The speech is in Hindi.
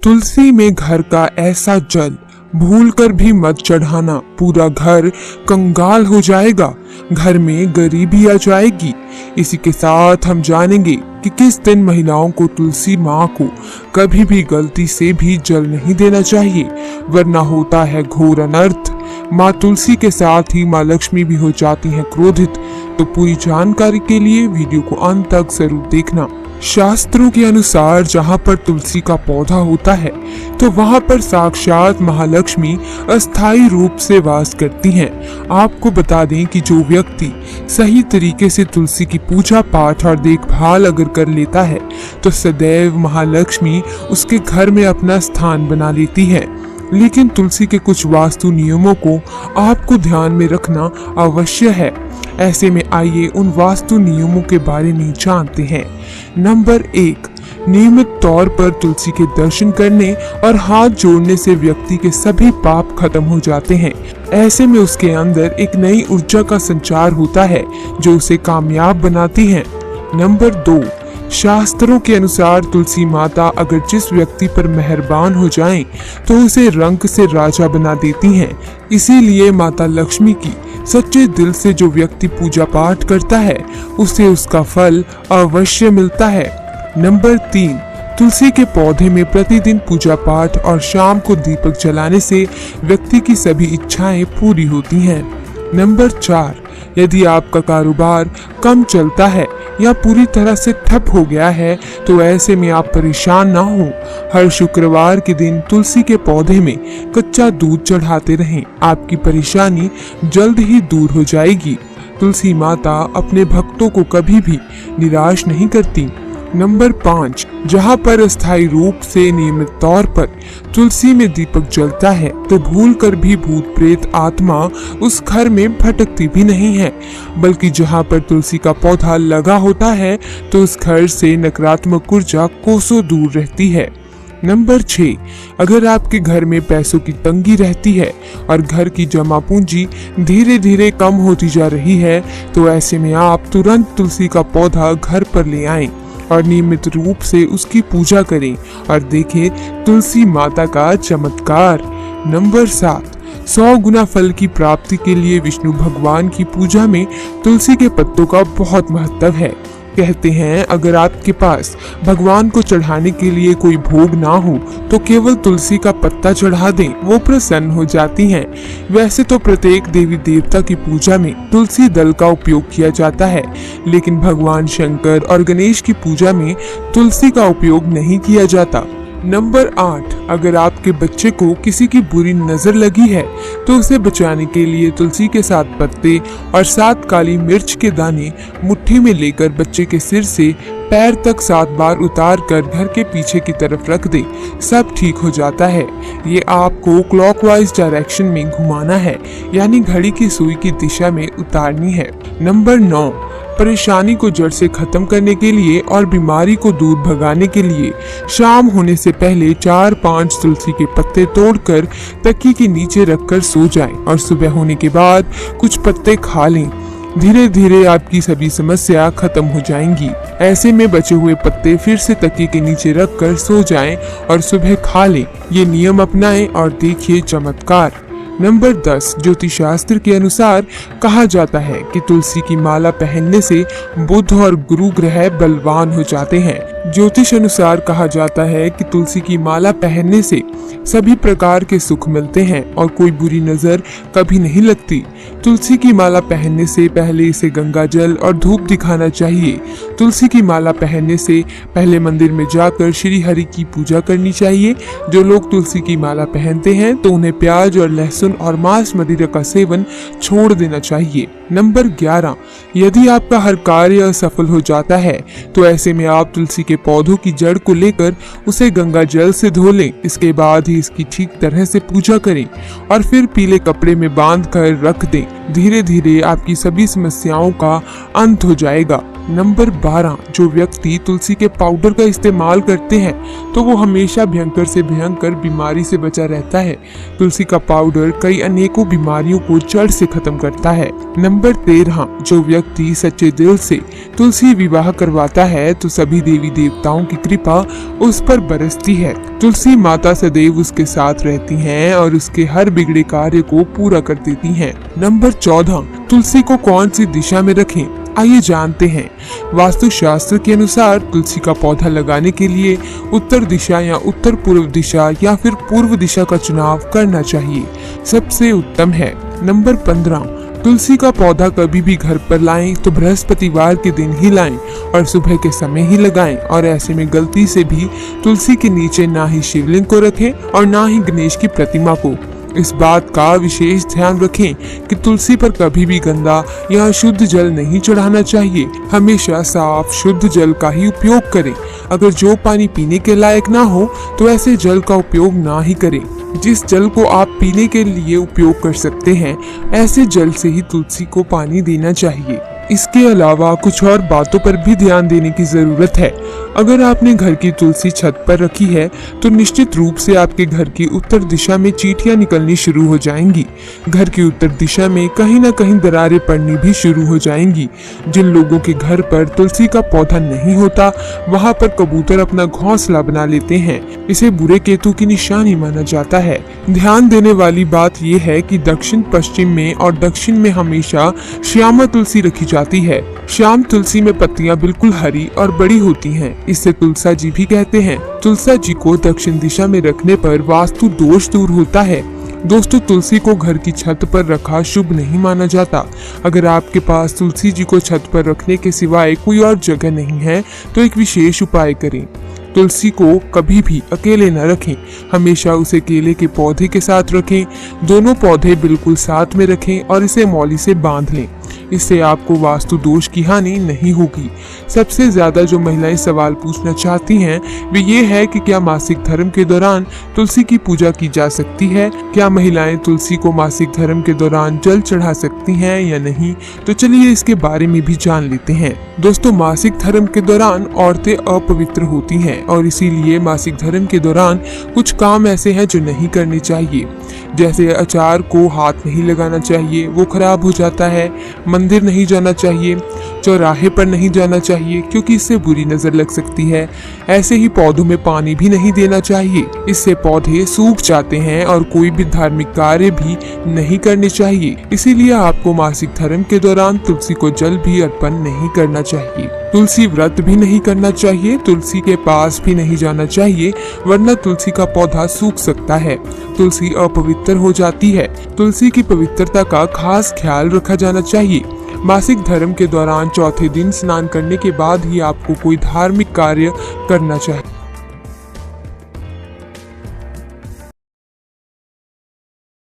तुलसी में घर का ऐसा जल भूलकर भी मत चढ़ाना, पूरा घर कंगाल हो जाएगा, घर में गरीबी आ जाएगी। इसी के साथ हम जानेंगे कि किस दिन महिलाओं को तुलसी माँ को कभी भी गलती से भी जल नहीं देना चाहिए, वरना होता है घोर अनर्थ। माँ तुलसी के साथ ही माँ लक्ष्मी भी हो जाती हैं क्रोधित। तो पूरी जानकारी के लिए वीडियो को अंत तक जरूर देखना। शास्त्रों के अनुसार जहाँ पर तुलसी का पौधा होता है तो वहाँ पर साक्षात महालक्ष्मी अस्थायी रूप से वास करती हैं। आपको बता दें कि जो व्यक्ति सही तरीके से तुलसी की पूजा पाठ और देखभाल अगर कर लेता है तो सदैव महालक्ष्मी उसके घर में अपना स्थान बना लेती है। लेकिन तुलसी के कुछ वास्तु नियमों को आपको ध्यान में रखना अवश्य है। ऐसे में आइए उन वास्तु नियमों के बारे में जानते हैं। नंबर 1, नियमित तौर पर तुलसी के दर्शन करने और हाथ जोड़ने से व्यक्ति के सभी पाप खत्म हो जाते हैं। ऐसे में उसके अंदर एक नई ऊर्जा का संचार होता है जो उसे कामयाब बनाती है। नंबर 2, शास्त्रों के अनुसार तुलसी माता अगर जिस व्यक्ति पर मेहरबान हो जाएं, तो उसे रंक से राजा बना देती हैं। इसीलिए माता लक्ष्मी की सच्चे दिल से जो व्यक्ति पूजा पाठ करता है उसे उसका फल अवश्य मिलता है। नंबर 3, तुलसी के पौधे में प्रतिदिन पूजा पाठ और शाम को दीपक जलाने से व्यक्ति की सभी इच्छाएं पूरी होती हैं। नंबर 4, यदि आपका कारोबार कम चलता है या पूरी तरह से ठप हो गया है तो ऐसे में आप परेशान ना हो। हर शुक्रवार के दिन तुलसी के पौधे में कच्चा दूध चढ़ाते रहें, आपकी परेशानी जल्द ही दूर हो जाएगी। तुलसी माता अपने भक्तों को कभी भी निराश नहीं करती। नंबर 5, जहाँ पर अस्थायी रूप से नियमित तौर पर तुलसी में दीपक जलता है तो भूल कर भी भूत प्रेत आत्मा उस घर में भटकती भी नहीं है, बल्कि जहाँ पर तुलसी का पौधा लगा होता है तो उस घर से नकारात्मक ऊर्जा कोसों दूर रहती है। नंबर 6, अगर आपके घर में पैसों की तंगी रहती है और घर की जमा पूंजी धीरे धीरे कम होती जा रही है तो ऐसे में आप तुरंत तुलसी का पौधा घर पर ले आएं और नियमित रूप से उसकी पूजा करें और देखें तुलसी माता का चमत्कार। नंबर 7, 100 गुना फल की प्राप्ति के लिए विष्णु भगवान की पूजा में तुलसी के पत्तों का बहुत महत्व है। कहते हैं अगर आपके पास भगवान को चढ़ाने के लिए कोई भोग ना हो तो केवल तुलसी का पत्ता चढ़ा दें, वो प्रसन्न हो जाती हैं। वैसे तो प्रत्येक देवी देवता की पूजा में तुलसी दल का उपयोग किया जाता है, लेकिन भगवान शंकर और गणेश की पूजा में तुलसी का उपयोग नहीं किया जाता। नंबर 8, अगर आपके बच्चे को किसी की बुरी नजर लगी है तो उसे बचाने के लिए तुलसी के 7 पत्ते और 7 काली मिर्च के दाने मुट्ठी में लेकर बच्चे के सिर से पैर तक 7 बार उतार कर घर के पीछे की तरफ रख दे, सब ठीक हो जाता है। ये आपको क्लॉकवाइज डायरेक्शन में घुमाना है, यानी घड़ी की सुई की दिशा में उतारनी है। नंबर 9, परेशानी को जड़ से खत्म करने के लिए और बीमारी को दूर भगाने के लिए शाम होने से पहले 4-5 तुलसी के पत्ते तोड़कर तकिए के नीचे रखकर सो जाएं और सुबह होने के बाद कुछ पत्ते खा लें। धीरे धीरे आपकी सभी समस्या खत्म हो जाएंगी। ऐसे में बचे हुए पत्ते फिर से तकिए के नीचे रखकर सो जाएं और सुबह खा लें। ये नियम अपनाएं और देखिए चमत्कार। नंबर 10, ज्योतिष शास्त्र के अनुसार कहा जाता है कि तुलसी की माला पहनने से बुध और गुरु ग्रह बलवान हो जाते हैं। ज्योतिष अनुसार कहा जाता है कि तुलसी की माला पहनने से सभी प्रकार के सुख मिलते हैं और कोई बुरी नजर कभी नहीं लगती। तुलसी की माला पहनने से पहले इसे गंगा जल और धूप दिखाना चाहिए। तुलसी की माला पहनने से पहले मंदिर में जाकर श्री हरि की पूजा करनी चाहिए। जो लोग तुलसी की माला पहनते हैं तो उन्हें प्याज और लहसुन और मांस मदिरा का सेवन छोड़ देना चाहिए। नंबर 11, यदि आपका हर कार्य असफल हो जाता है तो ऐसे में आप तुलसी के पौधों की जड़ को लेकर उसे गंगा जल से धो लें। इसके बाद ही इसकी ठीक तरह से पूजा करें और फिर पीले कपड़े में बांध कर रख दें। धीरे धीरे आपकी सभी समस्याओं का अंत हो जाएगा। नंबर 12, जो व्यक्ति तुलसी के पाउडर का इस्तेमाल करते हैं तो वो हमेशा भयंकर से भयंकर बीमारी से बचा रहता है। तुलसी का पाउडर कई अनेकों बीमारियों को जड़ से खत्म करता है। नंबर नंबर 13, जो व्यक्ति सच्चे दिल से तुलसी विवाह करवाता है तो सभी देवी देवताओं की कृपा उस पर बरसती है। तुलसी माता सदैव उसके साथ रहती हैं और उसके हर बिगड़े कार्य को पूरा कर देती हैं। नंबर 14, तुलसी को कौन सी दिशा में रखें, आइए जानते हैं। वास्तु शास्त्र के अनुसार तुलसी का पौधा लगाने के लिए उत्तर दिशा या उत्तर पूर्व दिशा या फिर पूर्व दिशा का चुनाव करना चाहिए, सबसे उत्तम है। नंबर 15, तुलसी का पौधा कभी भी घर पर लाएं तो बृहस्पतिवार के दिन ही लाएं और सुबह के समय ही लगाएं, और ऐसे में गलती से भी तुलसी के नीचे ना ही शिवलिंग को रखें और ना ही गणेश की प्रतिमा को। इस बात का विशेष ध्यान रखें कि तुलसी पर कभी भी गंदा या अशुद्ध जल नहीं चढ़ाना चाहिए। हमेशा साफ शुद्ध जल का ही उपयोग करें। अगर जो पानी पीने के लायक ना हो तो ऐसे जल का उपयोग ना ही करें। जिस जल को आप पीने के लिए उपयोग कर सकते हैं, ऐसे जल से ही तुलसी को पानी देना चाहिए। इसके अलावा कुछ और बातों पर भी ध्यान देने की जरूरत है। अगर आपने घर की तुलसी छत पर रखी है तो निश्चित रूप से आपके घर की उत्तर दिशा में चींटियां निकलनी शुरू हो जाएंगी। घर की उत्तर दिशा में कहीं ना कहीं दरारें पड़नी भी शुरू हो जाएंगी। जिन लोगों के घर पर तुलसी का पौधा नहीं होता, वहां पर कबूतर अपना घोंसला बना लेते हैं। इसे बुरे केतु की निशानी माना जाता है। ध्यान देने वाली बात यह है कि दक्षिण पश्चिम में और दक्षिण में हमेशा श्यामा तुलसी रखी जाती है। श्याम तुलसी में पत्तियां बिल्कुल हरी और बड़ी होती हैं। इसे तुलसा जी भी कहते हैं। तुलसा जी को दक्षिण दिशा में रखने पर वास्तु दोष दूर होता है। दोस्तों, तुलसी को घर की छत पर रखा शुभ नहीं माना जाता। अगर आपके पास तुलसी जी को छत पर रखने के सिवाय कोई और जगह नहीं है तो एक विशेष उपाय करें। तुलसी को कभी भी अकेले न रखें, हमेशा उसे केले के पौधे के साथ रखें। दोनों पौधे बिल्कुल साथ में रखें और इसे मौली से बांध लें। इससे आपको वास्तु दोष की हानि नहीं होगी। सबसे ज्यादा जो महिलाएं सवाल पूछना चाहती हैं वे ये है कि क्या मासिक धर्म के दौरान तुलसी की पूजा की जा सकती है, क्या महिलाएं तुलसी को मासिक धर्म के दौरान जल चढ़ा सकती हैं या नहीं। तो चलिए इसके बारे में भी जान लेते हैं। दोस्तों, मासिक धर्म के दौरान औरतें अपवित्र होती हैं और इसीलिए मासिक धर्म के दौरान कुछ काम ऐसे हैं जो नहीं करने चाहिए। जैसे अचार को हाथ नहीं लगाना चाहिए, वो खराब हो जाता है। मंदिर नहीं जाना चाहिए, चौराहे पर नहीं जाना चाहिए क्योंकि इससे बुरी नजर लग सकती है। ऐसे ही पौधों में पानी भी नहीं देना चाहिए, इससे पौधे सूख जाते हैं और कोई भी धार्मिक कार्य भी नहीं करने चाहिए। इसीलिए आपको मासिक धर्म के दौरान तुलसी को जल भी अर्पण नहीं करना चाहिए। तुलसी व्रत भी नहीं करना चाहिए, तुलसी के पास भी नहीं जाना चाहिए, वरना तुलसी का पौधा सूख सकता है। तुलसी अपवित्र हो जाती है। तुलसी की पवित्रता का खास ख्याल रखा जाना चाहिए। मासिक धर्म के दौरान चौथे दिन स्नान करने के बाद ही आपको कोई धार्मिक कार्य करना चाहिए।